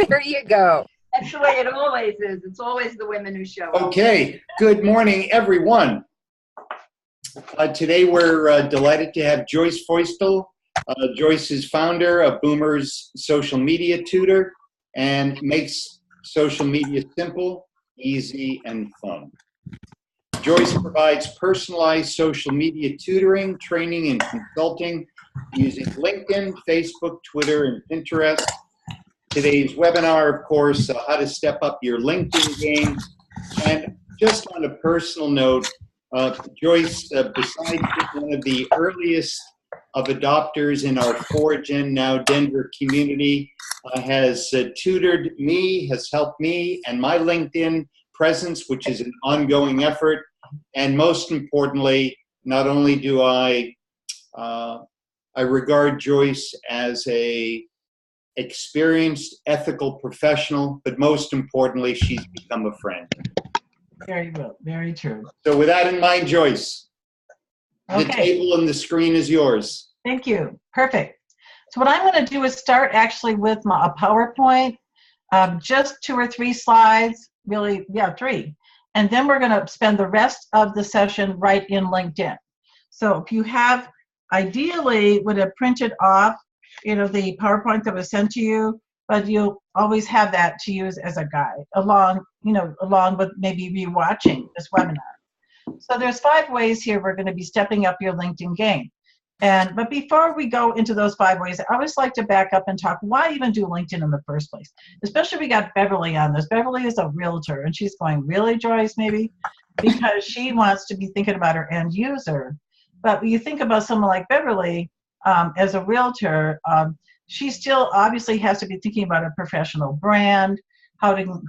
There you go. That's the way it always is. It's always the women who show up. Okay, good morning, everyone. Today we're delighted to have Joyce Feustel. Joyce is founder of Boomer's social media tutor and makes social media simple, easy, and fun. Joyce provides personalized social media tutoring, training, and consulting using LinkedIn, Facebook, Twitter, and Pinterest. Today's webinar, of course, how to step up your LinkedIn game. And just on a personal note, Joyce, besides being one of the earliest of adopters in our Gen now Denver community, has tutored me, has helped me and my LinkedIn presence, which is an ongoing effort. And most importantly, not only do I regard Joyce as a experienced, ethical professional, but most importantly, she's become a friend. Very well, very true. So with that in mind, Joyce, the Okay. table and the screen is yours. Thank you. Perfect. So what I'm going to do is start actually with a PowerPoint, just 2 or 3 slides, really, yeah, 3. And then we're going to spend the rest of the session right in LinkedIn. So if you have, ideally, would have printed off, the PowerPoint that was sent to you, but you'll always have that to use as a guide along with maybe rewatching this webinar. So there's 5 ways here we're going to be stepping up your LinkedIn game. But before we go into those 5 ways, I always like to back up and talk, why even do LinkedIn in the first place? Especially we got Beverly on this. Beverly is a realtor, and she's going, really, Joyce, maybe? Because she wants to be thinking about her end user. But when you think about someone like Beverly, as a realtor, she still obviously has to be thinking about a professional brand, how to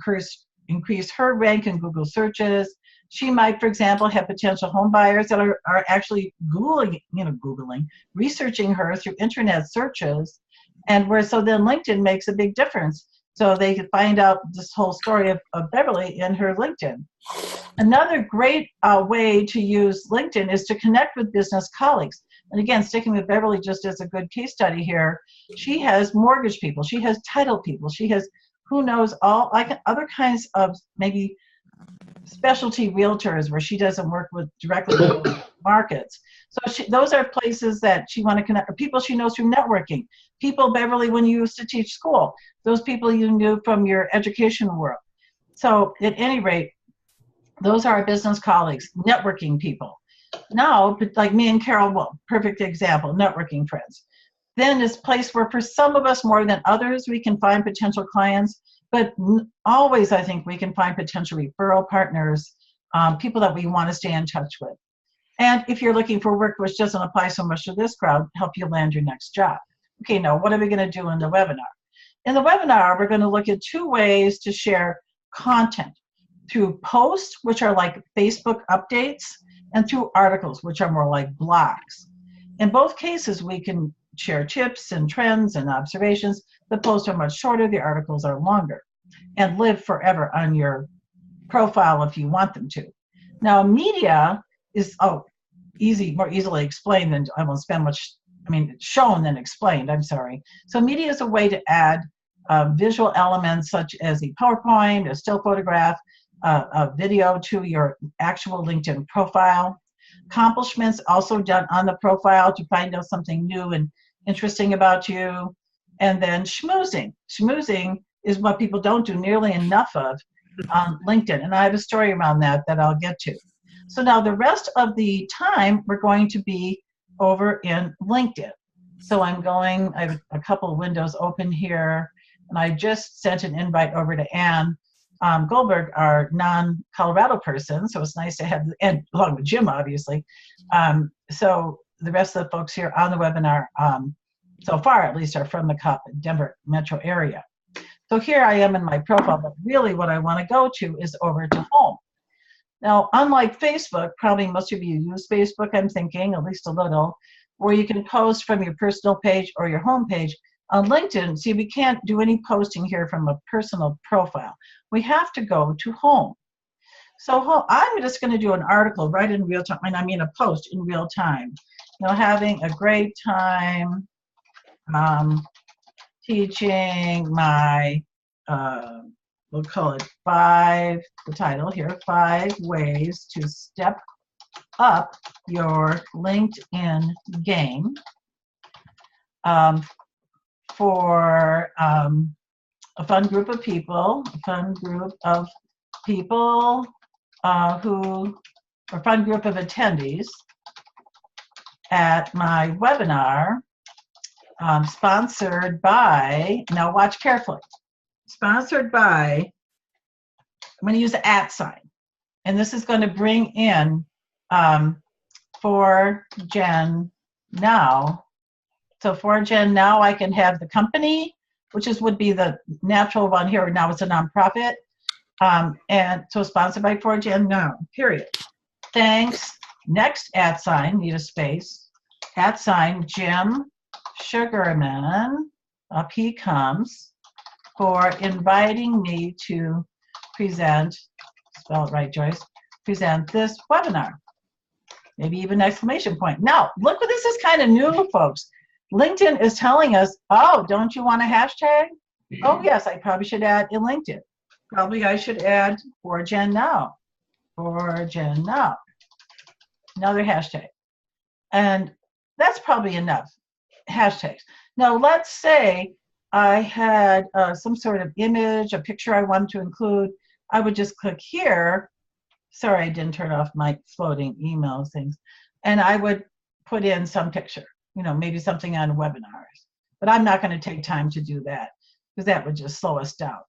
increase her rank in Google searches. She might, for example, have potential home buyers that are actually Googling, researching her through internet searches, so then LinkedIn makes a big difference. So they can find out this whole story of Beverly in her LinkedIn. Another great way to use LinkedIn is to connect with business colleagues. And again, sticking with Beverly just as a good case study here, she has mortgage people, she has title people, she has who knows all other kinds of maybe specialty realtors where she doesn't work with directly with markets. So those are places that she want to connect, or people she knows through networking. People, Beverly, when you used to teach school, those people you knew from your education world. So at any rate, those are our business colleagues, networking people. Now, like me and Carol, well, perfect example, networking friends. Then is a place where for some of us more than others, we can find potential clients, but always I think we can find potential referral partners, people that we want to stay in touch with. And if you're looking for work which doesn't apply so much to this crowd, help you land your next job. Okay, now what are we going to do in the webinar? In the webinar, we're going to look at 2 ways to share content, through posts, which are like Facebook updates, and through articles, which are more like blogs. In both cases, we can share tips and trends and observations. The posts are much shorter, the articles are longer, and live forever on your profile if you want them to. Now, media is more easily explained than I won't spend much, shown than explained, I'm sorry. So media is a way to add visual elements such as a PowerPoint, a still photograph, a video to your actual LinkedIn profile. Accomplishments also done on the profile to find out something new and interesting about you. And then schmoozing. Schmoozing is what people don't do nearly enough of on LinkedIn. And I have a story around that I'll get to. So now the rest of the time, we're going to be over in LinkedIn. So I have a couple of windows open here, and I just sent an invite over to Ann Goldberg, our non-Colorado person. So it's nice to have, and along with Jim, obviously. So the rest of the folks here on the webinar, so far at least, are from the Denver metro area. So here I am in my profile, but really what I want to go to is over to home. Now, unlike Facebook, probably most of you use Facebook, I'm thinking, at least a little, where you can post from your personal page or your home page. On LinkedIn, see, we can't do any posting here from a personal profile. We have to go to home. So I'm just going to do an article right in real time, a post in real time. Having a great time teaching my we'll call it the title here, 5 ways to step up your LinkedIn game for a fun group of people, or fun group of attendees at my webinar, sponsored by, now watch carefully, sponsored by, I'm going to use an @ sign, and this is going to bring in for Gen Now. So for Gen Now, I can have the company, which would be the natural one here. Now it's a nonprofit. And so sponsored by 4Gen Now, period. Thanks. Next @ sign, need a space. @ sign, Jim Sugarman, up he comes, for inviting me to present, spell it right, Joyce, present this webinar. Maybe even exclamation point. Now, look what this is kind of new, folks. LinkedIn is telling us, oh, don't you want a hashtag? Oh, yes, I probably should add in LinkedIn. Probably I should add 4Gen Now. 4Gen Now. Another hashtag. And that's probably enough hashtags. Now, let's say I had some sort of image, a picture I wanted to include. I would just click here. Sorry, I didn't turn off my floating email things. And I would put in some picture, maybe something on webinars. But I'm not going to take time to do that because that would just slow us down.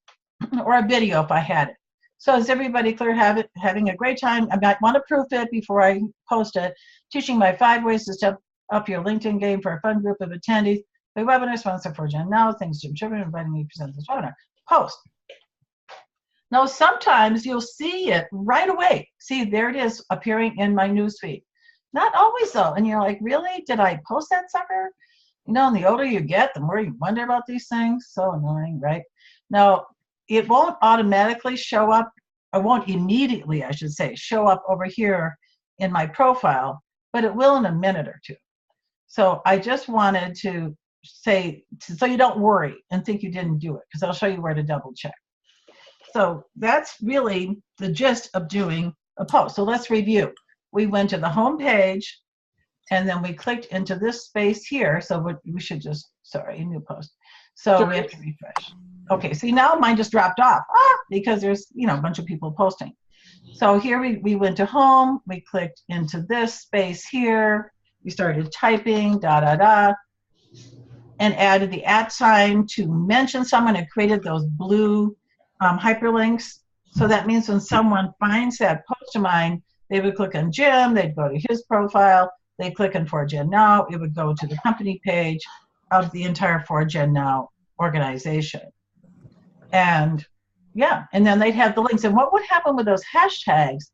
Or a video if I had it. So is everybody clear? Having a great time? I might want to proof it before I post it. Teaching my 5 ways to step up your LinkedIn game for a fun group of attendees. The webinar sponsor for Gen Now. Thanks, Jim Sugarman, inviting me to present this webinar. Post. Now, sometimes you'll see it right away. See, there it is appearing in my newsfeed. Not always, though. And you're like, really? Did I post that sucker? And the older you get, the more you wonder about these things. So annoying, right? Now, it won't automatically show up, or won't immediately, I should say, show up over here in my profile, but it will in a minute or two. So I just wanted to say, so you don't worry and think you didn't do it, because I'll show you where to double check. So that's really the gist of doing a post. So let's review. We went to the home page, and then we clicked into this space here. So we should just, sorry, new post. So we have to refresh. Okay, see now mine just dropped off because there's a bunch of people posting. So here we went to home, we clicked into this space here, we started typing, and added the @ sign to mention someone and created those blue hyperlinks. So that means when someone finds that post of mine, they would click on Jim, they'd go to his profile, they click on 4Gen Now, it would go to the company page of the entire 4Gen Now organization. And yeah, and then they'd have the links. And what would happen with those hashtags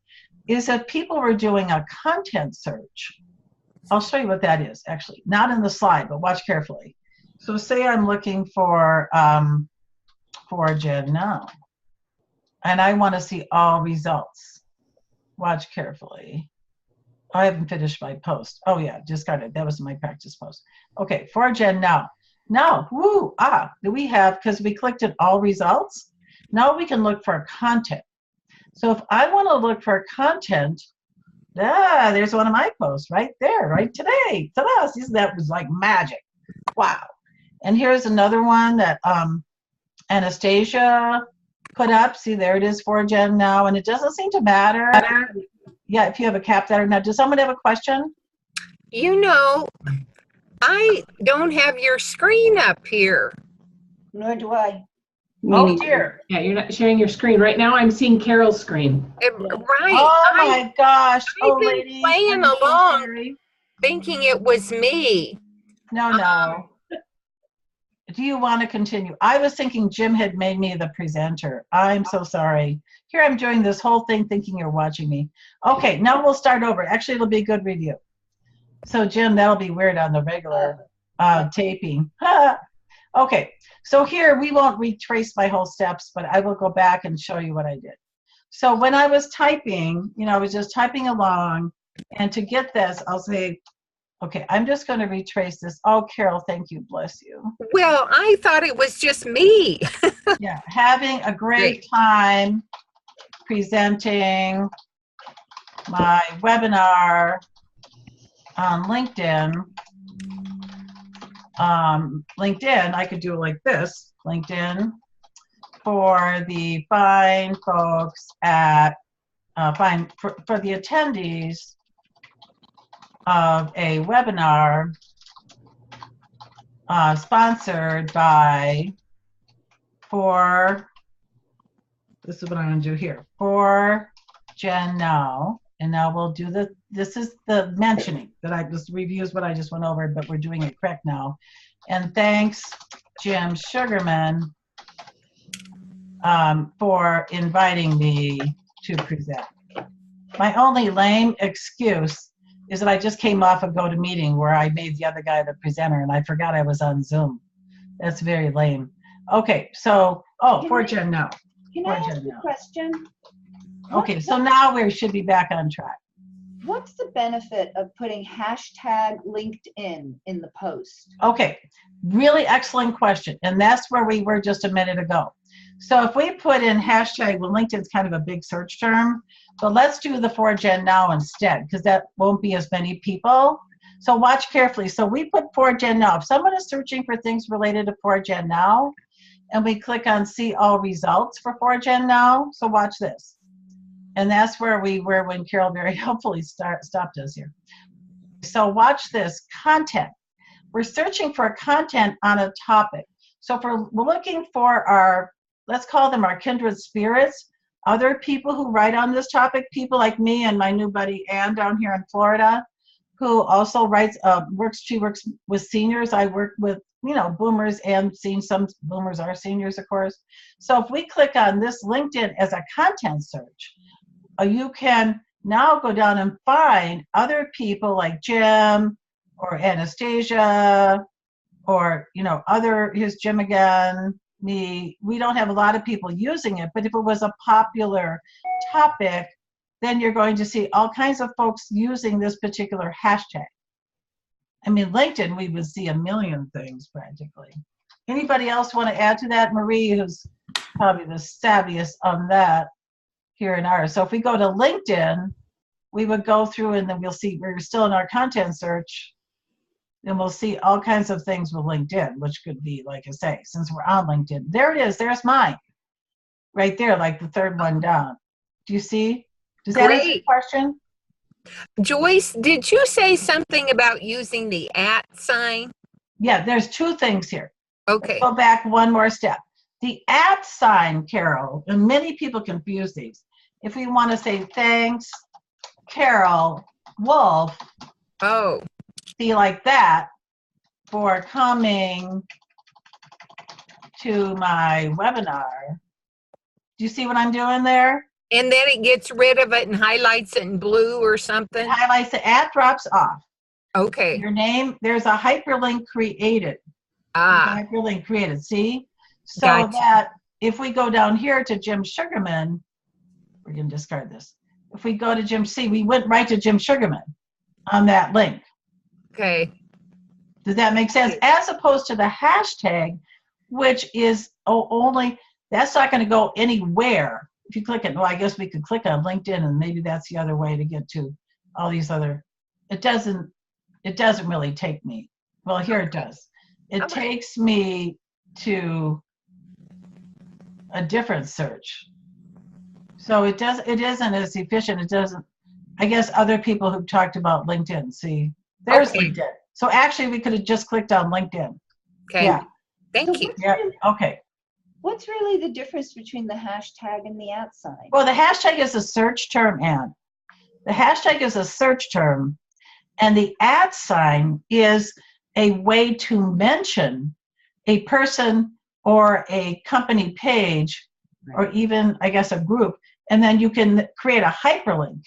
is that people were doing a content search. I'll show you what that is, actually. Not in the slide, but watch carefully. So say I'm looking for Gen Now, and I want to see all results. Watch carefully. I haven't finished my post. Oh yeah, discarded. That was my practice post. Okay, 4Gen Now. Now, do we have, because we clicked at all results, now we can look for content. So if I want to look for content, there's one of my posts right there, right today. Ta-da! That was like magic. Wow. And here's another one that Anastasia put up. See, there it is, 4Gen Now, and it doesn't seem to matter. Yeah, if you have a cap there. Now, does someone have a question? I don't have your screen up here. Nor do I. Oh dear. Yeah, you're not sharing your screen. Right now I'm seeing Carol's screen. Right. Oh my gosh. I've been playing along thinking it was me. No. Do you want to continue? I was thinking Jim had made me the presenter. I'm so sorry. Here I'm doing this whole thing thinking you're watching me. Okay, now we'll start over. Actually, it'll be a good review. So Jim, that'll be weird on the regular taping. Okay, so here we won't retrace my whole steps, but I will go back and show you what I did. So when I was typing, I was just typing along, and to get this, I'll say, Okay, I'm just going to retrace this. Oh, Carol, thank you. Bless you. Well, I thought it was just me. Yeah, having a great Great. time presenting my webinar on LinkedIn. LinkedIn, I could do it like this. LinkedIn for the fine folks at, for the attendees of a webinar sponsored by, this is what I'm going to do here, for Jen Now. And now we'll do this is the mentioning that I just reviews what I just went over, but we're doing it correct now. And thanks, Jim Sugarman, for inviting me to present. My only lame excuse is that I just came off a GoToMeeting where I made the other guy the presenter and I forgot I was on Zoom. That's very lame. Okay, so, for Jen Now. Can I ask a question? Okay, so now we should be back on track. What's the benefit of putting hashtag LinkedIn in the post? Okay, really excellent question. And that's where we were just a minute ago. So if we put in hashtag, well, LinkedIn's kind of a big search term, but let's do the for Gen Now instead, because that won't be as many people. So watch carefully. So we put for Gen Now. If someone is searching for things related to for Gen Now, and we click on see all results for Gen Now, so watch this. And that's where we were when Carol very helpfully stopped us here. So watch this, content. We're searching for content on a topic. So if we're looking for our, let's call them our kindred spirits, other people who write on this topic, people like me and my new buddy Ann down here in Florida, who also writes, she works with seniors. I work with, boomers and some boomers are seniors, of course. So if we click on this LinkedIn as a content search, you can now go down and find other people like Jim or Anastasia or, here's Jim again, me. We don't have a lot of people using it, but if it was a popular topic, then you're going to see all kinds of folks using this particular hashtag. I mean, LinkedIn, we would see a million things practically. Anybody else want to add to that? Marie, who's probably the savviest on that here in ours. So if we go to LinkedIn, we would go through and then we'll see, we're still in our content search, and we'll see all kinds of things with LinkedIn, which could be, like I say, since we're on LinkedIn. There it is, there's mine. Right there, like the third one down. Do you see? Does that answer your question? Joyce, did you say something about using the @ sign? Yeah, there's two things here. Okay. Let's go back one more step. The @ sign, Carol, and many people confuse these. If we want to say thanks, Carol Wolf, see like that, for coming to my webinar. Do you see what I'm doing there? And then it gets rid of it and highlights it in blue or something? It highlights the @ drops off. Okay. Your name, there's a hyperlink created. Hyperlink created, see? So Gotcha. that if we go down here to Jim Sugarman, we're going to discard this. If we go to Jim C, we went right to Jim Sugarman on that link. Okay. Does that make sense? As opposed to the hashtag, which is only, that's not going to go anywhere. If you click it, well, I guess we could click on LinkedIn and maybe that's the other way to get to all these other, it doesn't really take me. Well, here it does. It takes me to a different search. So it isn't as efficient. It doesn't, I guess other people who've talked about LinkedIn, see, there's LinkedIn. So actually we could have just clicked on LinkedIn. Okay. Yeah. Thank you. Yeah. Okay. What's really the difference between the hashtag and the @ sign? Well, the hashtag is a search term, Ann. The hashtag is a search term, and the @ sign is a way to mention a person or a company page, or even, I guess, a group, and then you can create a hyperlink.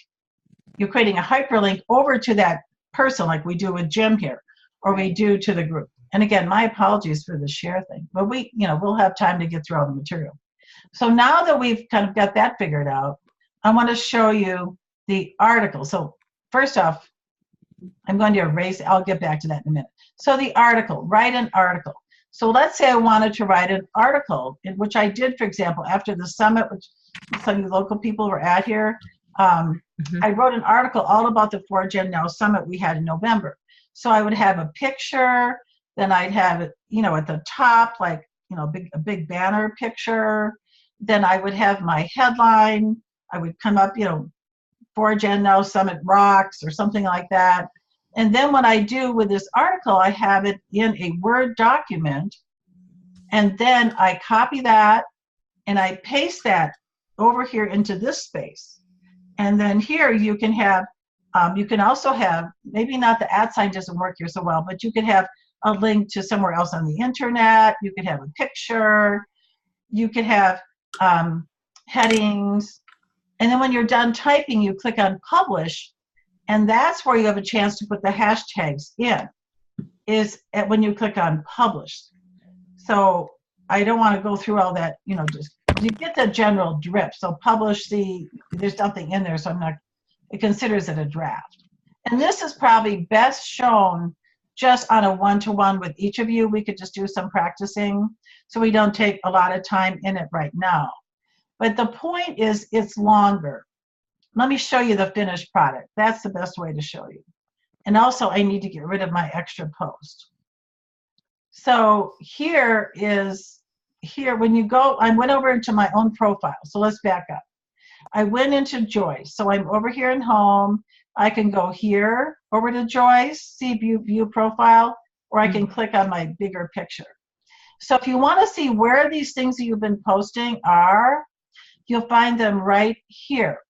You're creating a hyperlink over to that person, like we do with Jim here, or we do to the group. And again, my apologies for the share thing, but we'll have time to get through all the material. So now that we've kind of got that figured out, I want to show you the article. So first off, I'm going to erase, I'll get back to that in a minute. So the article, write an article. So let's say I wanted to write an article, which I did, for example, after the summit, which some of you local people were at here. I wrote an article all about the 4Gen Now Summit we had in November. So I would have a picture, then I'd have it, you know, at the top, like, you know, a big banner picture. Then I would have my headline. I would come up, you know, 4Gen Now Summit rocks or something like that. And then what I do with this article, I have it in a Word document, and then I copy that and I paste that over here into this space. And then here you can have, you can also have, maybe not the @ sign doesn't work here so well, but you could have a link to somewhere else on the internet. You could have a picture. You could have headings. And then when you're done typing, you click on publish. And that's where you have a chance to put the hashtags in, is when you click on publish. So I don't want to go through all that, you know, just you get the general drift. So publish, there's nothing in there, so I'm not, it considers it a draft. And this is probably best shown just on a one-to-one with each of you. We could just do some practicing so we don't take a lot of time in it right now. But the point is it's longer. Let me show you the finished product. That's the best way to show you. And also I need to get rid of my extra post. So here, when you go, I went over into my own profile. So let's back up. I went into Joyce. So I'm over here in home. I can go here over to Joyce, see view profile, or I can click on my bigger picture. So if you want to see where these things that you've been posting are, you'll find them right here.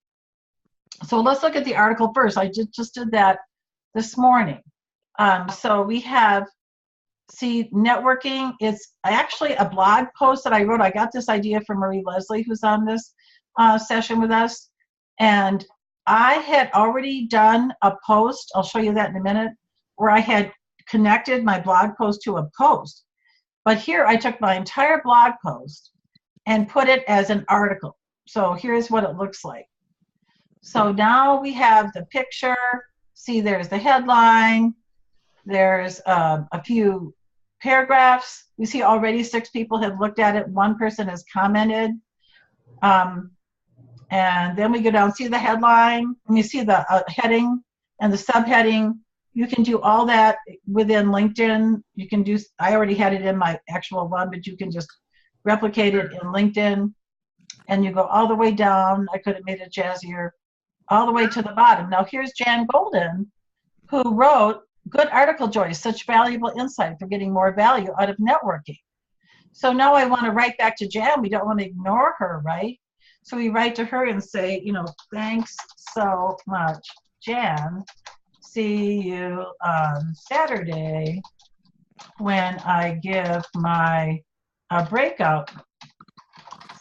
So let's look at the article first. I just did that this morning. So we have, see, networking. It's actually a blog post that I wrote. I got this idea from Marie Leslie, who's on this session with us. And I had already done a post, I'll show you that in a minute, where I had connected my blog post to a post. But here I took my entire blog post and put it as an article. So here's what it looks like. So now we have the picture. See, there's the headline. There's a few paragraphs. We see already 6 people have looked at it. 1 person has commented. And then we go down, see the headline, and you see the heading and the subheading. You can do all that within LinkedIn. You can do, I already had it in my actual one, but you can just replicate it in LinkedIn. And you go all the way down. I could have made it jazzier. All the way to the bottom. Now here's Jan Golden, who wrote, "Good article, Joyce, such valuable insight for getting more value out of networking." So now I want to write back to Jan. We don't want to ignore her, right? So we write to her and say, you know, "Thanks so much, Jan. See you on Saturday when I give my breakout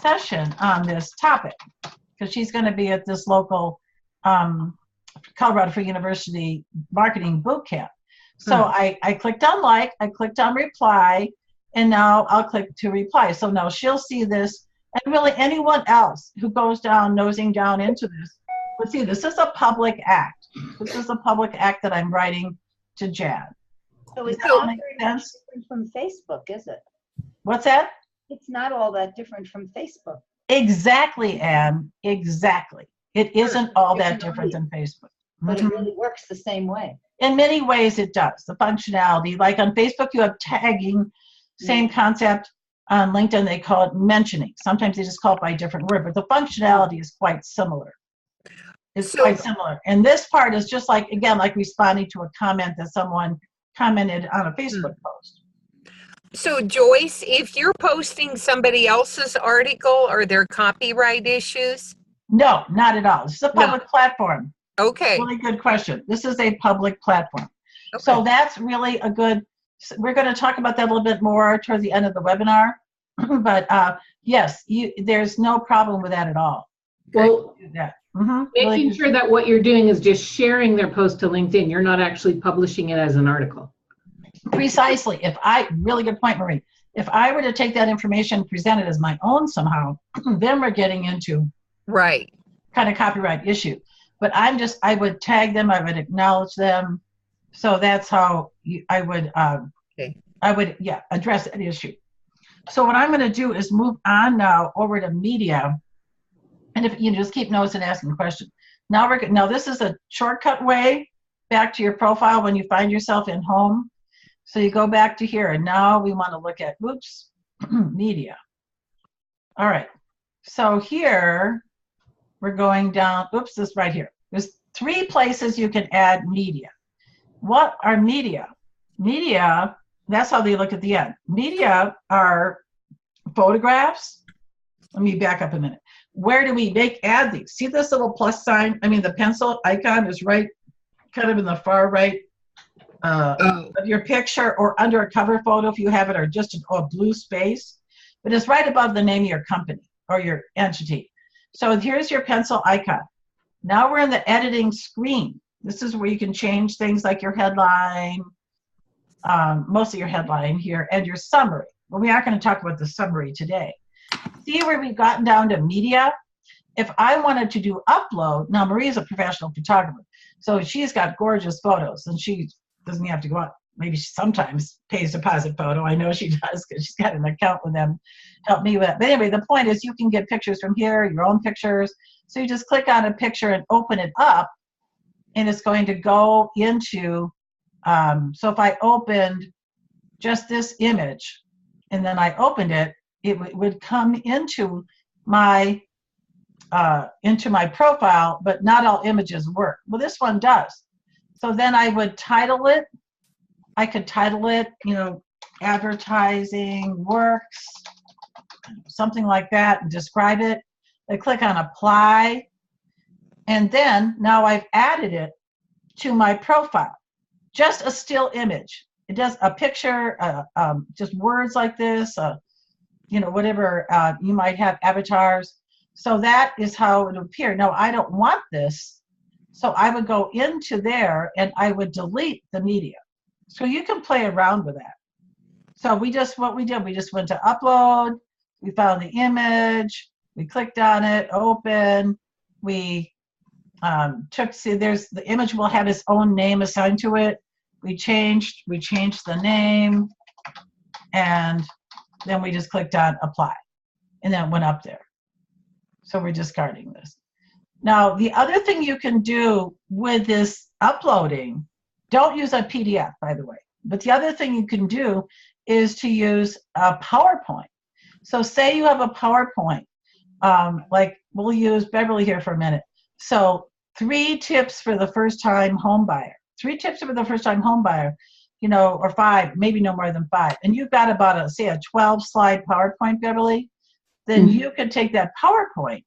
session on this topic," because she's going to be at this local Colorado Free University marketing boot camp. So I clicked on like, I clicked on reply, and now I'll click to reply. So now she'll see this, and really anyone else who goes down, nosing down into this, will see this is a public act. This is a public act that I'm writing to Jan. So it's Does that not make very much sense? different from Facebook, is it? What's that? It's not all that different from Facebook. Exactly, Anne. Exactly. It isn't all that different than Facebook. But it really works the same way. In many ways it does. The functionality, like on Facebook you have tagging, same concept. On LinkedIn they call it mentioning. Sometimes they just call it by a different word, but the functionality is quite similar. It's quite similar. And this part is just like, again, like responding to a comment that someone commented on a Facebook post. So Joyce, if you're posting somebody else's article, are there copyright issues? No, not at all. This is a public platform. Okay. Really good question. This is a public platform. Okay. So that's really a good, we're going to talk about that a little bit more toward the end of the webinar. But yes, there's no problem with that at all. Well, Making sure that what you're doing is just sharing their post to LinkedIn. You're not actually publishing it as an article. Precisely. Really good point, Marie. If I were to take that information and present it as my own somehow, then we're getting into right kind of copyright issue. But I would tag them, I would acknowledge them, So that's how I would, Okay. address that issue. So what I'm going to do is move on now over to media. And if you just keep notes and asking questions. Now this is a shortcut way back to your profile when you find yourself in home. So you go back to here, and now we want to look at, media. All right. So here we're going down, this right here. There's 3 places you can add media. What are media? Media, that's how they look at the end. Media are photographs. Let me back up a minute. Where do we add these? See this little plus sign? I mean, the pencil icon is right, kind of in the far right of your picture, or under a cover photo if you have it, or just a blue space. But it's right above the name of your company or your entity. So here's your pencil icon. Now we're in the editing screen. This is where you can change things like your headline, mostly your headline here, and your summary. But we aren't going to talk about the summary today. See where we've gotten down to media? If I wanted to do upload, now Maria's a professional photographer, so she's got gorgeous photos, and she doesn't have to go out. Maybe she sometimes pays deposit photo. I know she does because she's got an account with them. Help me with that. But anyway, the point is you can get pictures from here, your own pictures. So you just click on a picture and open it up, and it's going to go into, so if I opened just this image and then I opened it, it would come into my profile, but not all images work. Well, this one does. So then I would title it. I could title it, advertising works, something like that, and describe it. I click on apply, and then now I've added it to my profile. Just a still image. It does a picture, just words like this, whatever you might have, avatars. So that is how it would appear. Now, I don't want this, so I would go into there and I would delete the media. So you can play around with that. So we just went to upload, we found the image, we clicked on it, open, we the image will have its own name assigned to it. We changed the name, and then we just clicked on apply, and then it went up there. So we're discarding this. Now, the other thing you can do with this uploading, don't use a PDF, by the way, but the other thing you can do is to use a PowerPoint. So say you have a PowerPoint, like we'll use Beverly here for a minute. So 3 tips for the first-time home buyer. 3 tips for the first-time home buyer, or 5, maybe no more than 5. And you've got about a 12-slide PowerPoint, Beverly. Then you can take that PowerPoint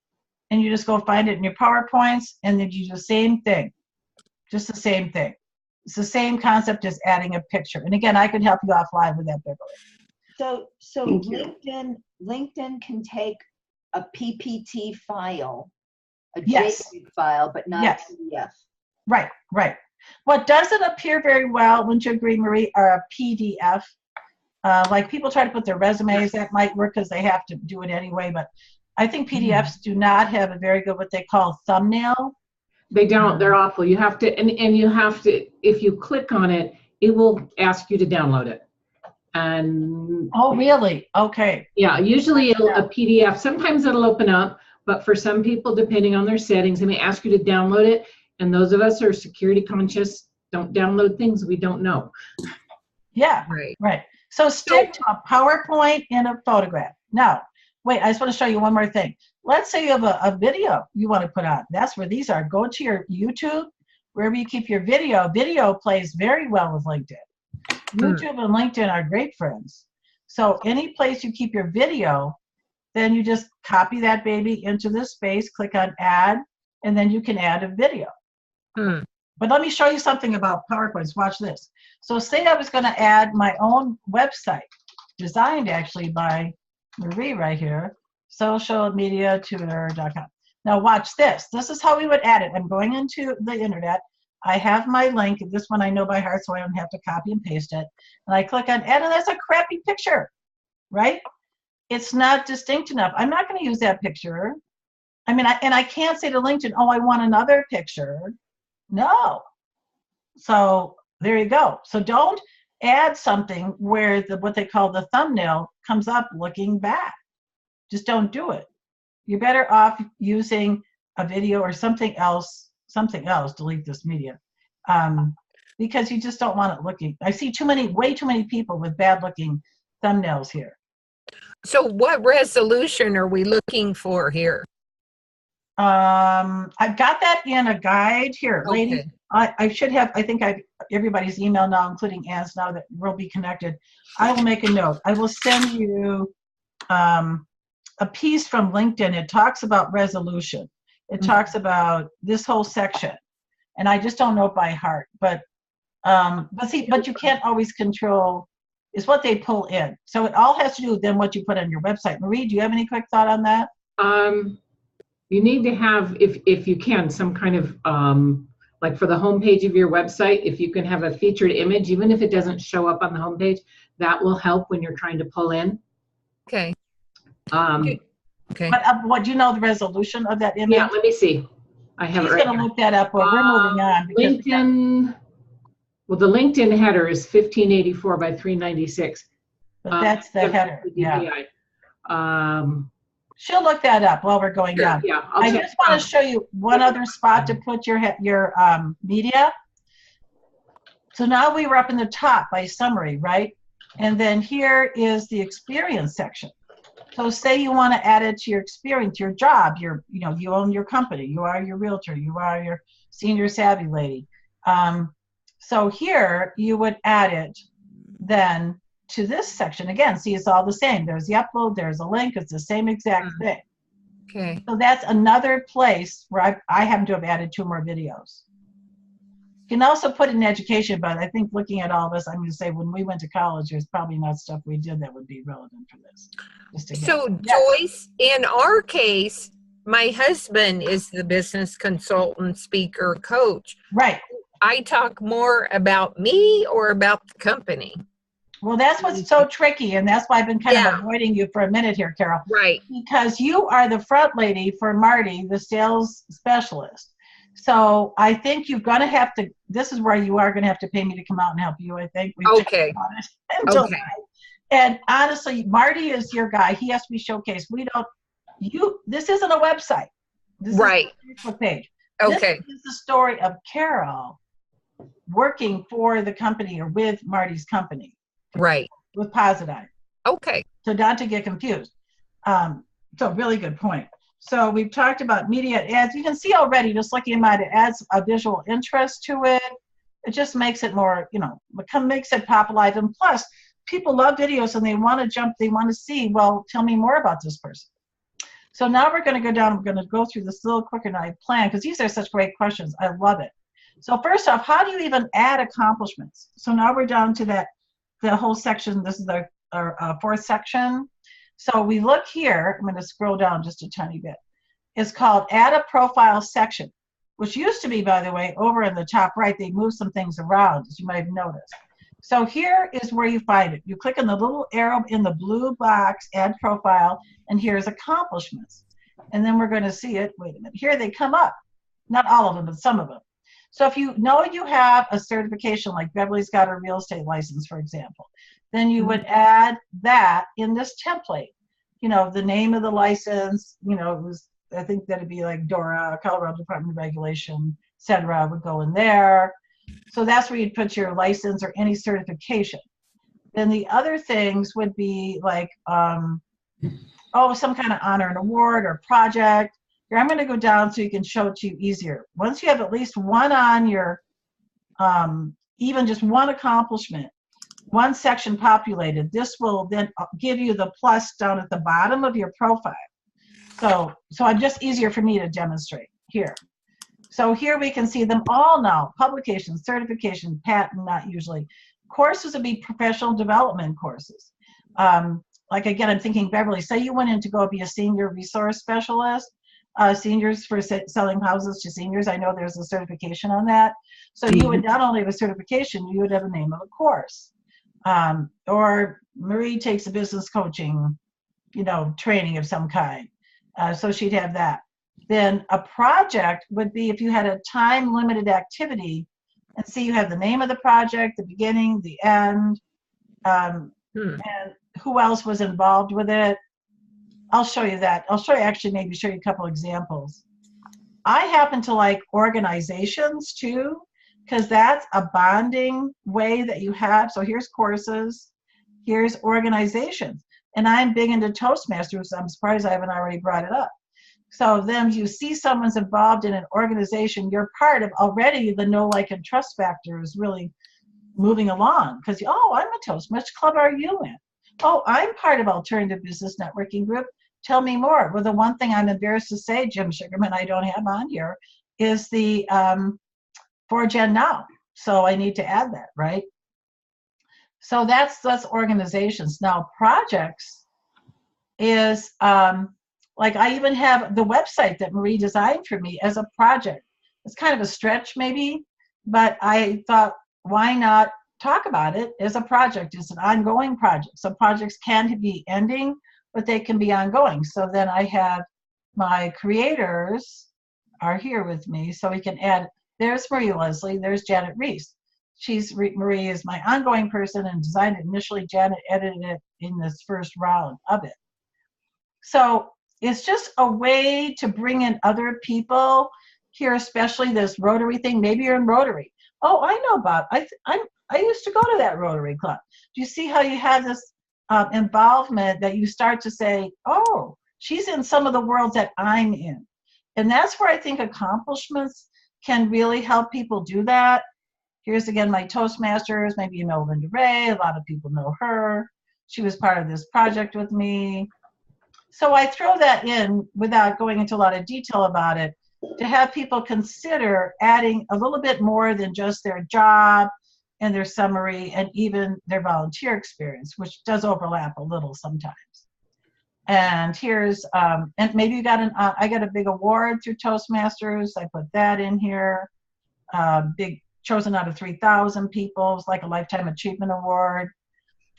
and you just go find it in your PowerPoints, and then you do the same thing, just the same thing. It's the same concept as adding a picture. And again, I could help you offline with that, Beverly. So LinkedIn can take a PPT file, a JPEG file, but not a PDF. Right. What doesn't appear very well, wouldn't you agree, Marie, are a PDF. Like people try to put their resumes, that might work because they have to do it anyway, but I think PDFs do not have a very good, what they call thumbnail. They don't, they're awful. You have to, and you have to, if you click on it, it will ask you to download it. And oh, really? Okay. Yeah, usually a PDF, sometimes it'll open up, but for some people, depending on their settings, they may ask you to download it. And those of us who are security conscious don't download things we don't know. Yeah, right. So stick to a PowerPoint and a photograph. Now, wait, I just want to show you one more thing. Let's say you have a video you want to put on. That's where these are. Go to your YouTube, wherever you keep your video. Video plays very well with LinkedIn. YouTube and LinkedIn are great friends. So any place you keep your video, then you just copy that baby into this space, click on add, and then you can add a video. But let me show you something about PowerPoints. Watch this. So say I was going to add my own website, designed actually by Marie right here, socialmediatutor.com. Now watch this. This is how we would add it. I'm going into the internet. I have my link. This one I know by heart, so I don't have to copy and paste it. And I click on add, and that's a crappy picture, right? It's not distinct enough. I'm not going to use that picture. I mean, I can't say to LinkedIn, oh, I want another picture. No. So there you go. So don't add something where what they call the thumbnail comes up looking bad. Just don't do it. You're better off using a video or something else, delete this media. Because you just don't want it looking. I see way too many people with bad looking thumbnails here. So what resolution are we looking for here? I've got that in a guide here, Okay. ladies. I should have, I think I've everybody's email now, including Anne's now that we'll be connected. I will make a note. I will send you a piece from LinkedIn. It talks about resolution. It talks about this whole section. And I just don't know it by heart. But you can't always control is what they pull in. So it all has to do with then what you put on your website. Marie, do you have any quick thought on that? You need to have, if you can, some kind of, like for the homepage of your website, if you can have a featured image, even if it doesn't show up on the homepage, that will help when you're trying to pull in. Okay. Okay. But what do you know the resolution of that image? Yeah, let me see. I have She's it right going to here. look that up, or we're moving on. LinkedIn. Well, the LinkedIn header is 1584 by 396. But that's the header. Yeah. She'll look that up while we're going down. Yeah. I just want to show you one other spot to put your media. So now we were up in the top by summary, right? And then here is the experience section. So say you want to add it to your experience, your job, you own your company, you are your realtor, you are your senior savvy lady. So here you would add it then to this section. Again, see, it's all the same. There's the upload, there's a link, it's the same exact thing. Okay. So that's another place where I happen to have added 2 more videos. You can also put in education, but I think looking at all of us, I'm going to say when we went to college, there's probably not stuff we did that would be relevant for this. So Joyce, in our case, my husband is the business consultant, speaker, coach. Right. I talk more about me or about the company. Well, that's what's so tricky, and that's why I've been kind of avoiding you for a minute here, Carol. Right. Because you are the front lady for Marty, the sales specialist. So I think you're going to have to, this is where you are going to have to pay me to come out and help you, I think. Okay. Okay. And honestly, Marty is your guy. He has to be showcased. This isn't a website. This is a Facebook page. Okay. This is the story of Carol working for the company or with Marty's company. Right. With Positive. Okay. So not to get confused. So really good point. So we've talked about media ads. You can see already, just looking at it, it adds a visual interest to it. It just makes it more, makes it pop alive. And plus, people love videos and they want to jump, they want to see, well, tell me more about this person. So now we're going to go down, we're going to go through this little quicker than I planned, because these are such great questions. I love it. So first off, how do you even add accomplishments? So now we're down to the whole section. This is our 4th section. So we look here, I'm going to scroll down just a tiny bit. It's called Add a Profile section, which used to be, by the way, over in the top right. They moved some things around, as you might have noticed. So here is where you find it. You click on the little arrow in the blue box, Add Profile, and here's accomplishments. And then we're going to see it. Wait a minute. Here they come up. Not all of them, but some of them. So if you know you have a certification, like Beverly's got her real estate license, for example, then you would add that in this template. The name of the license, I think that'd be like DORA, Colorado Department of Regulation, et cetera, would go in there. So that's where you'd put your license or any certification. Then the other things would be like, some kind of honor and award or project. Here, I'm going to go down so you can show it to you easier. Once you have at least one on your, even just one accomplishment, one section populated, this will then give you the plus down at the bottom of your profile. So I'm just easier for me to demonstrate here. So here we can see them all now: publication, certification, patent, not usually. Courses would be professional development courses. Like again, I'm thinking Beverly, say you went in to go be a senior resource specialist, seniors for selling houses to seniors. I know there's a certification on that. So you would not only have a certification, you would have a name of a course. Or Marie takes a business coaching, training of some kind. So she'd have that. Then a project would be if you had a time-limited activity And see, you have the name of the project, the beginning, the end, and who else was involved with it. I'll show you that. I'll show you, actually, maybe show you a couple examples. I happen to like organizations too, because that's a bonding way that you have. So here's courses, here's organizations. And I'm big into Toastmasters, so I'm surprised I haven't already brought it up. So then you see someone's involved in an organization, you're part of already. The know, like, and trust factor is really moving along, because, oh, I'm a Toast. Which club are you in? Oh, I'm part of Alternative Business Networking Group. Tell me more. Well, the one thing I'm embarrassed to say, Jim Sugarman, I don't have on here, is the 4Gen Now. So I need to add that, right? So that's organizations. Now, projects is, like, I even have the website that Marie designed for me as a project. It's kind of a stretch maybe, but I thought, why not talk about it as a project? It's an ongoing project. So projects can be ending, but they can be ongoing. So then I have my creators are here with me, so we can add, there's Marie Leslie, there's Janet Reese. Marie is my ongoing person and designed it initially. Janet edited it in this first round of it. So it's just a way to bring in other people here, especially this Rotary thing. Maybe you're in Rotary. Oh, I know Bob. I used to go to that Rotary Club. Do you see how you have this involvement that you start to say, oh, she's in some of the worlds that I'm in? And that's where I think accomplishments can really help people do that. Here's again my Toastmasters. Maybe you know Linda Ray. A lot of people know her. She was part of this project with me. So I throw that in without going into a lot of detail about it, to have people consider adding a little bit more than just their job and their summary and even their volunteer experience, which does overlap a little sometimes. And here's, and maybe you got I got a big award through Toastmasters. I put that in here. Big, chosen out of 3,000 people. It's like a Lifetime Achievement Award.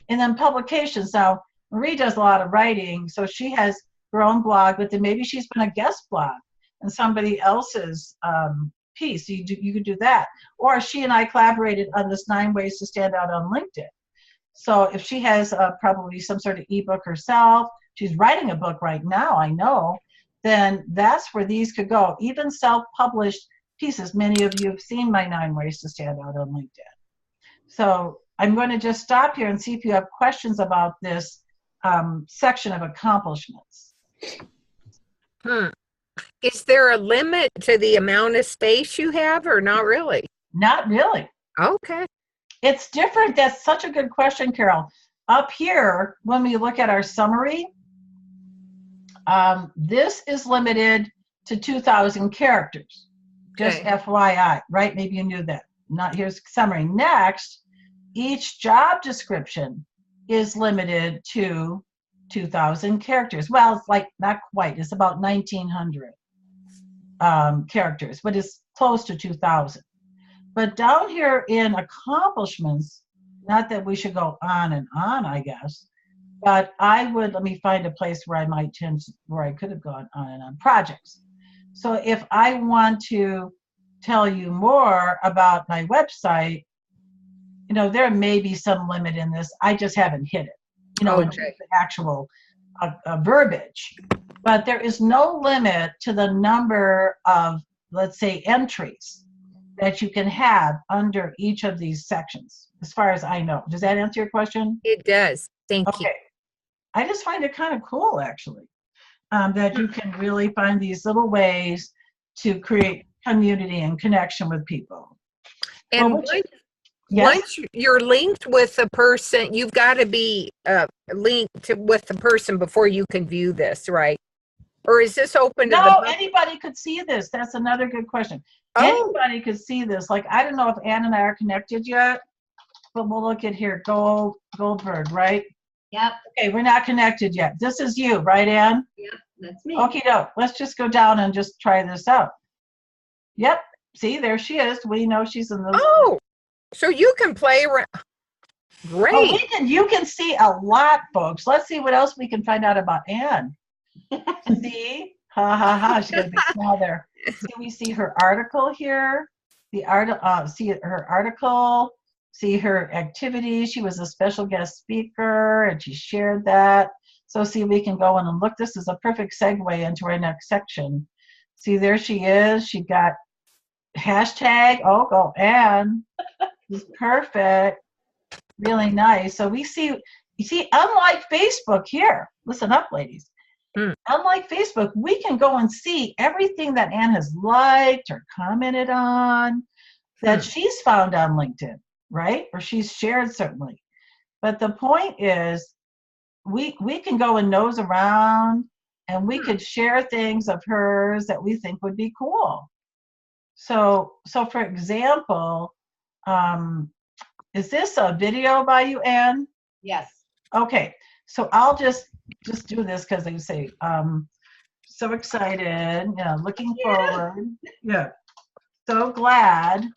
And then publications. Now, Marie does a lot of writing, so she has her own blog, but then maybe she's been a guest blog in somebody else's piece. So you could do that. Or she and I collaborated on this 9 Ways to Stand Out on LinkedIn. So if she has probably some sort of ebook herself, she's writing a book right now, I know, then that's where these could go. Even self-published pieces. Many of you have seen my 9 Ways to Stand Out on LinkedIn. So I'm going to just stop here and see if you have questions about this section of accomplishments. Is there a limit to the amount of space you have, or not really? Not really. Okay. It's different. That's such a good question, Carol. Up here, when we look at our summary, this is limited to 2,000 characters. Just Okay. FYI, right? Maybe you knew that. Not here's summary. Next, each job description is limited to 2,000 characters. Well, it's like not quite. It's about 1,900 characters, but it's close to 2,000. But down here in accomplishments, not that we should go on and on, I guess, but I would, let me find a place where I might tend to, where I could have gone on and on. Projects. So if I want to tell you more about my website, you know, there may be some limit in this. I just haven't hit it, you know, in terms of actual verbiage. But there is no limit to the number of, let's say, entries that you can have under each of these sections, as far as I know. Does that answer your question? It does. Thank you. Okay. I just find it kind of cool, actually, that you can really find these little ways to create community and connection with people. And Well, yes. Once you're linked with the person, you've got to be linked with the person before you can view this, right? Or is this open to the No, public? anybody could see this. That's another good question. Oh. Anybody could see this. Like, I don't know if Ann and I are connected yet, but we'll look at here. Goldberg, right? Yep. Okay, we're not connected yet. This is you, right, Ann? Yep, that's me. Okay, no, let's just go down and just try this out. Yep. See, there she is. We know she's in the. Oh, so you can play around. Great. Oh, you can see a lot, folks. Let's see what else we can find out about Ann. See? Ha ha ha. She's got a big smile there. See, we see her article here. the art, see her article, see her activities. She was a special guest speaker, and she shared that. So see, we can go in and look. This is a perfect segue into our next section. See, there she is. She got hashtag, oh, go Ann. It's perfect. Really nice. So we see, you see, unlike Facebook here, listen up, ladies. Unlike Facebook, we can go and see everything that Ann has liked or commented on that she's found on LinkedIn, right? Or she's shared, certainly. But the point is, we can go and nose around, and we could share things of hers that we think would be cool. So for example, is this a video by you, Ann? Yes. Okay, so I'll just do this because they say, so excited, looking forward. Yeah, so glad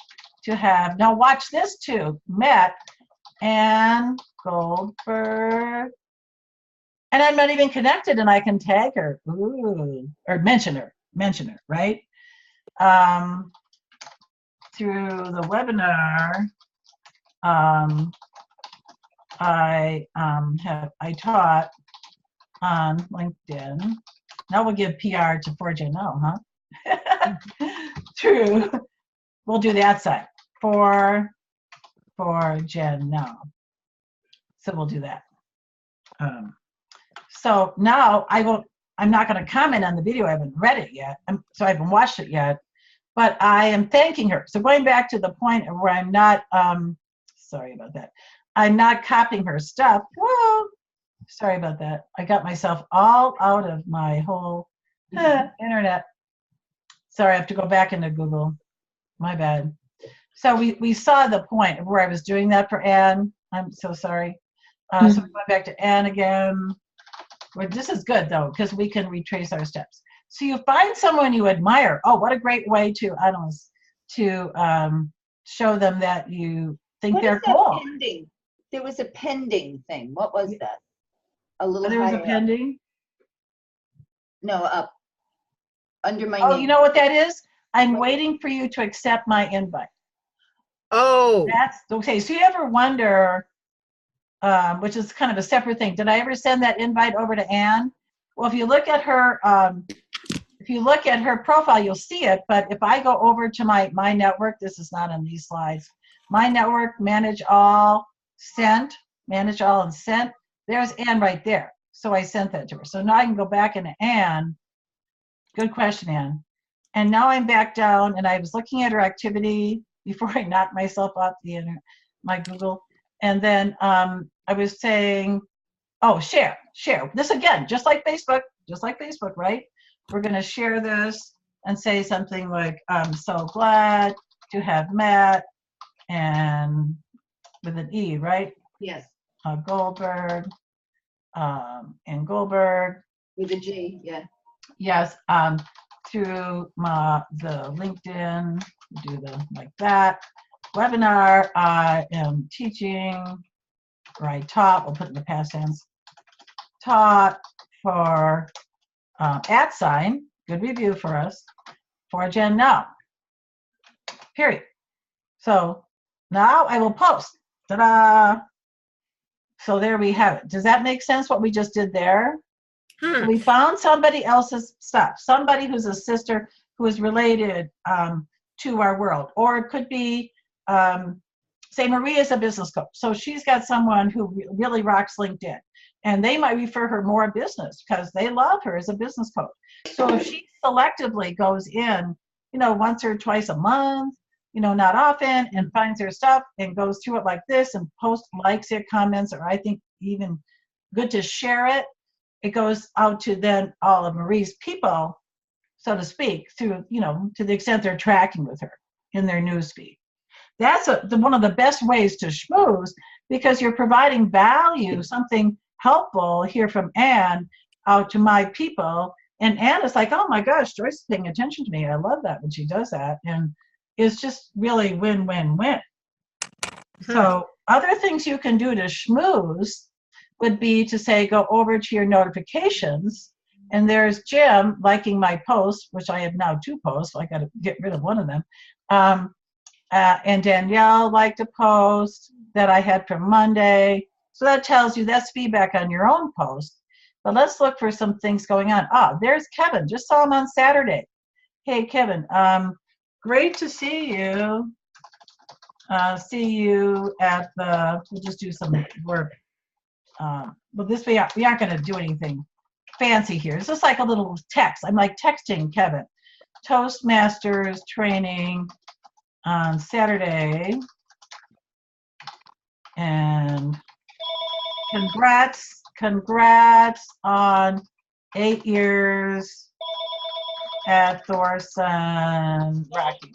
to have, now watch this too, met Ann Goldberg. And I'm not even connected, and I can tag her, ooh, or mention her, right? Through the webinar, I taught on LinkedIn. Now we'll give PR to 4JNO, huh? True. We'll do that side. For JNO. So we'll do that. So now I'm not going to comment on the video. I haven't read it yet. So I haven't watched it yet. But I am thanking her. So going back to the point where I'm not, sorry about that. I'm not copying her stuff. Whoa, sorry about that. I got myself all out of my whole internet. Sorry, I have to go back into Google. My bad. So we saw the point of where I was doing that for Ann. I'm so sorry. So we're going back to Ann again. Well, this is good, though, because we can retrace our steps. So you find someone you admire. Oh, what a great way to, I don't know, to show them that you think they're cool. Pending? There was a pending thing. What was that? A little There was a higher up. pending? No, up. Under my Oh, name. you know what that is? I'm waiting for you to accept my invite. Oh, That's okay. So you ever wonder, which is kind of a separate thing, did I ever send that invite over to Ann? Well, if you look at her, profile, you'll see it. But if I go over to my network, this is not on these slides. My network, manage all and sent. There's Ann right there. So I sent that to her. So now I can go back into Ann. Good question, Ann. And now I'm back down, and I was looking at her activity before I knocked myself off the internet, my Google. And then I was saying, oh, share. This again, just like Facebook, right? We're going to share this and say something like, I'm so glad to have met, and with an E, right? Yes. Goldberg, and Goldberg. With a G, yeah. Yes, through the LinkedIn, do the like that. Webinar, I am teaching, or I taught, we'll put in the past tense, taught for @ good review for us, for Jen now, period. So now I will post, ta-da. So there we have it. Does that make sense what we just did there? So we found somebody else's stuff, somebody who's a sister who is related to our world. Or it could be, say Maria is a business coach. So she's got someone who really rocks LinkedIn. And they might refer her more business because they love her as a business coach. So if she selectively goes in, once or twice a month, not often, and finds her stuff and goes through it like this and likes it, comments, or I think even good to share it, it goes out to then all of Marie's people, so to speak, through, to the extent they're tracking with her in their newsfeed. That's one of the best ways to schmooze, because you're providing value, something helpful here from Ann out to my people. And Ann is like, oh my gosh, Joyce is paying attention to me. I love that when she does that. And it's just really win-win-win. So other things you can do to schmooze would be to say, go over to your notifications, and there's Jim liking my post, which I have now 2 posts, so I got to get rid of one of them. And Danielle liked a post that I had from Monday. So that tells you that's feedback on your own post. But let's look for some things going on. Ah, there's Kevin. Just saw him on Saturday. Hey, Kevin. Great to see you. See you at the, we'll just do some work. But this, we aren't going to do anything fancy here. It's just like a little text. I'm like texting Kevin. Toastmasters training on Saturday. And congrats on 8 years at Thorson Rocky.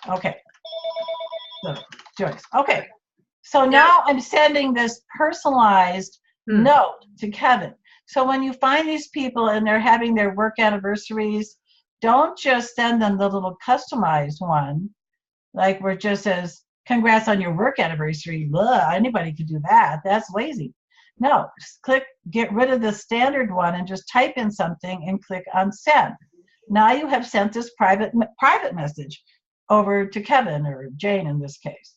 Okay. So, Joyce. Okay. So now I'm sending this personalized note to Kevin. So when you find these people and they're having their work anniversaries, don't just send them the little customized one, like where it just says, congrats on your work anniversary. Blah, anybody could do that. That's lazy. No, just get rid of the standard one and just type in something and click on send. Now you have sent this private message over to Kevin or Jane in this case.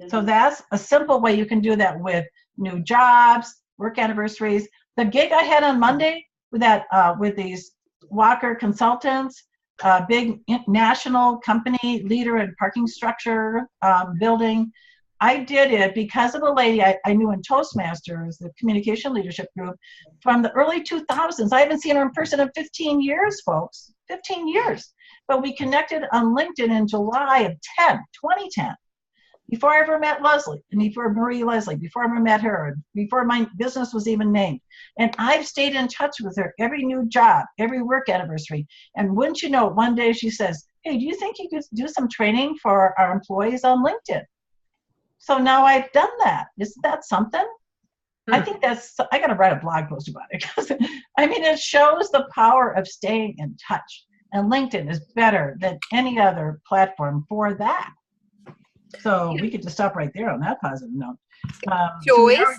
So that's a simple way you can do that with new jobs, work anniversaries. The gig I had on Monday with that with these Walker consultants, big national company leader in parking structure building. I did it because of a lady I knew in Toastmasters, the communication leadership group, from the early 2000s. I haven't seen her in person in 15 years, folks, 15 years. But we connected on LinkedIn in July of 2010. Before I ever met Leslie, and before Marie Leslie, before I ever met her, before my business was even named. And I've stayed in touch with her every new job, every work anniversary. And wouldn't you know, one day she says, hey, do you think you could do some training for our employees on LinkedIn? So now I've done that. Isn't that something? I think I got to write a blog post about it. Because I mean, it shows the power of staying in touch. And LinkedIn is better than any other platform for that. So we could just stop right there on that positive note. Joyce,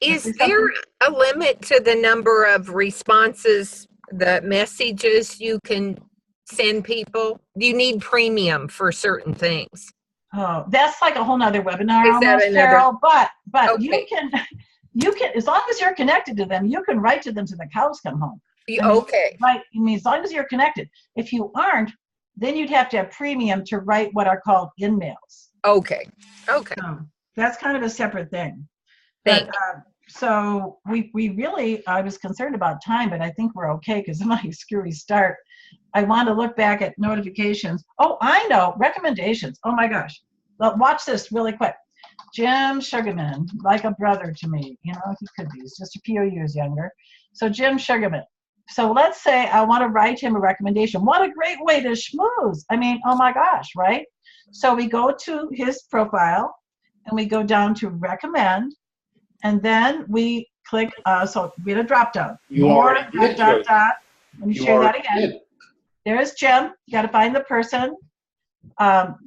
is there a limit to the number of responses, the messages you can send people? Do you need premium for certain things? Oh, that's like a whole nother webinar Is that almost, another? Carol. But Okay. you can, as long as you're connected to them, you can write to them till the cows come home. Okay. Right. I mean, as long as you're connected. If you aren't, then you'd have to have premium to write what are called in-mails. Okay. Okay. So that's kind of a separate thing. Thank But so we really, I was concerned about time, but I think we're okay because of my screwy start. I want to look back at notifications. Oh, I know, recommendations. Oh my gosh. Well, watch this really quick. Jim Sugarman, like a brother to me. You know, he could be. He's just a few years younger. So Jim Sugarman. So let's say I want to write him a recommendation. What a great way to schmooze. I mean, oh my gosh, right? So we go to his profile and we go down to recommend, and then we click, so we had a drop down. You More, already did, Joyce. Let me share that again. Did. There's Jim. You got to find the person.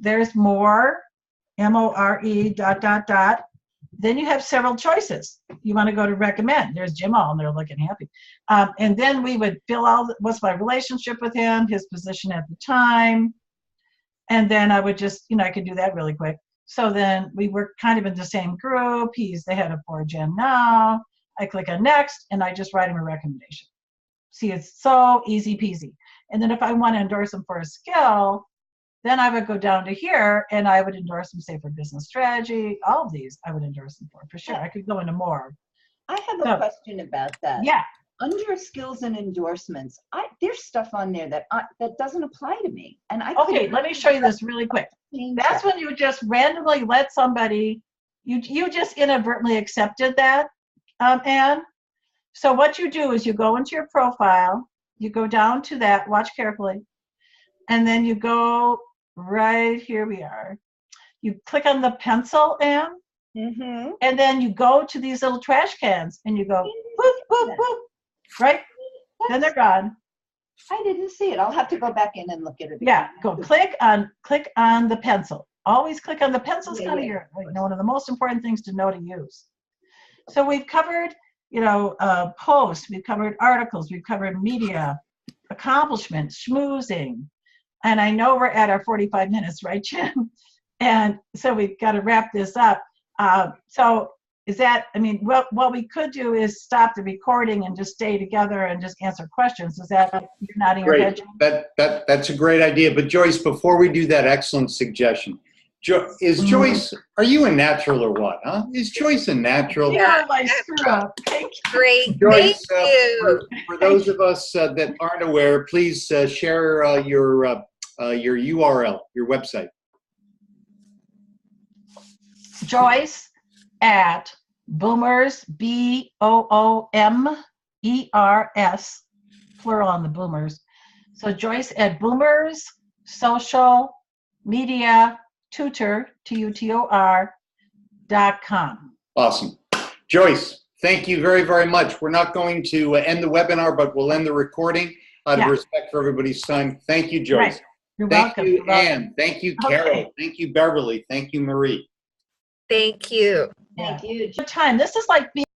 There's more, M-O-R-E, ... Then you have several choices. You want to go to recommend. There's Jim all, and they're looking happy. And then we would fill out what's my relationship with him, his position at the time. And then I would just, I could do that really quick. So then we were kind of in the same group. He's the head of 4Gen now. I click on next, and I just write him a recommendation. See, it's so easy peasy. And then if I want to endorse him for a skill, then I would go down to here and I would endorse them, say, for business strategy. All of these I would endorse them for sure. I could go into more. I have a question about that. Yeah. Under skills and endorsements, there's stuff on there that doesn't apply to me. And Okay, let me show you this really quick. That's when you just randomly let somebody, you just inadvertently accepted that, Anne. So what you do is you go into your profile, you go down to that, watch carefully, and then you go right here we are. You click on the pencil, Anne, and then you go to these little trash cans and you go boop, boop, boop, right? Then they're gone. I didn't see it. I'll have to go back in and look at it. Yeah, go click on the pencil. Always click on the pencil. It's kind of one of the most important things to know to use. So we've covered, posts, we've covered articles, we've covered media, accomplishments, schmoozing, And I know we're at our 45 minutes, right, Jim? And so we've got to wrap this up. So is that, I mean, what we could do is stop the recording and just stay together and just answer questions. Is that, you're nodding your head, Great. Jim? That's a great idea. But Joyce, before we do that, excellent suggestion. Joyce, are you a natural or what? Huh? Is Joyce a natural? Yeah, my screw up. Thank you. Great. Joyce, Thank you. for those of us that aren't aware, please share your URL, your website. Joyce at Boomers, BOOMERS, plural on the Boomers. So Joyce at Boomers Social Media Tutor, TUTOR.com. Awesome. Joyce, thank you very, very much. We're not going to end the webinar, but we'll end the recording out of respect for everybody's time. Thank you, Joyce. Right. You're Thank welcome. you, You're welcome. Anne. Thank you, Carol. Okay. Thank you, Beverly. Thank you, Marie. Thank you. Thank you. Time. This is like being